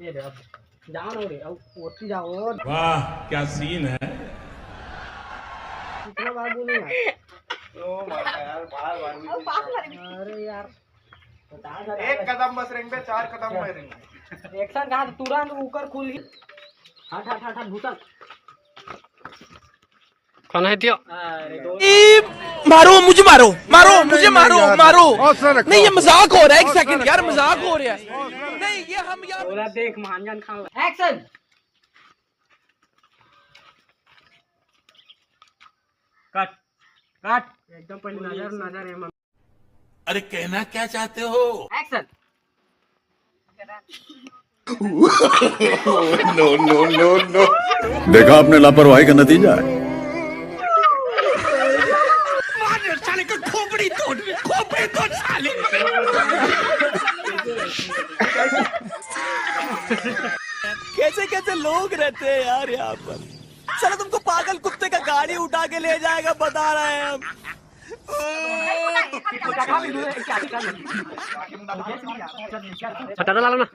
ये रे अब जाओ ना रे अब ओटी जाओ। वाह क्या सीन है। कितना बार बोलूं यार। ओ मार यार बार अरे यार एक कदम बस रिंग पे 4 कदम में रिंग। एक्शन कहा तुरंत ऊपर खुल गई। हट हट हट हट भूतल कौन है त्यो? मारो मुझे मारो मारो मुझे मारो मारो नहीं ये मजाक हो रहा है। एक सेकंड यार मजाक हो रहा है। नहीं ये हम यार बोला देख महानजन खान एक्शन। कट कट एकदम पहले नजर नजर है। अरे कहना क्या चाहते हो। Action. No no no no देखा आपने लापरवाही का नतीजा है। साले का खोपड़ी तोड़ साले। कैसे कैसे लोग रहते हैं यार यहाँ पर। चलो तुमको पागल कुत्ते का गाड़ी उठा के ले जाएगा बता रहे हैं हम। छटा डालो ना।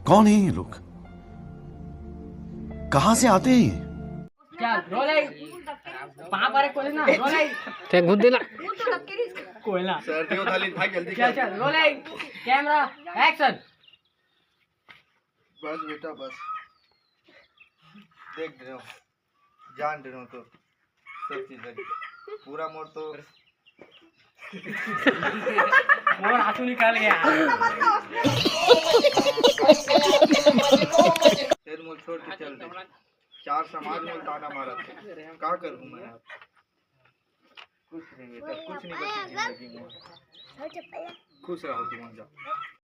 कौन है ये लोग, कहाँ से आते हैं? चल रोले वहां पर कोई ना रोले ते घुस देना। कोई ना सर्दियों थाली भाई जल्दी चल चल रोले कैमरा एक्शन। बस बेटा बस देख रहे हो जान रहे हो तो सब चीजें पूरा मोड़ तो मोर आंसू निकाल गया। तेरे मोल छोड़ के चल दे। 4 समाज मोल ताना मारा था क्या करूं मैं यार। कुछ नहीं बेटा कुछ नहीं बची जिंदगी में। खुश रहो तुम जाओ।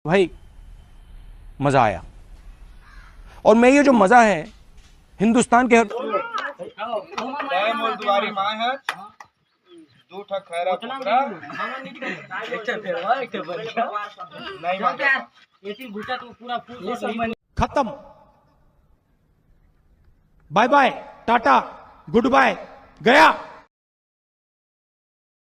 भाई मजा आया और मैं ये जो मजा है हिंदुस्तान के जय मोल दुआरी माँ है दो ठक खैरा पुत्रा नहीं मां ये चीज भूटा तू पूरा फुल खत्म। Bye bye tata goodbye गया।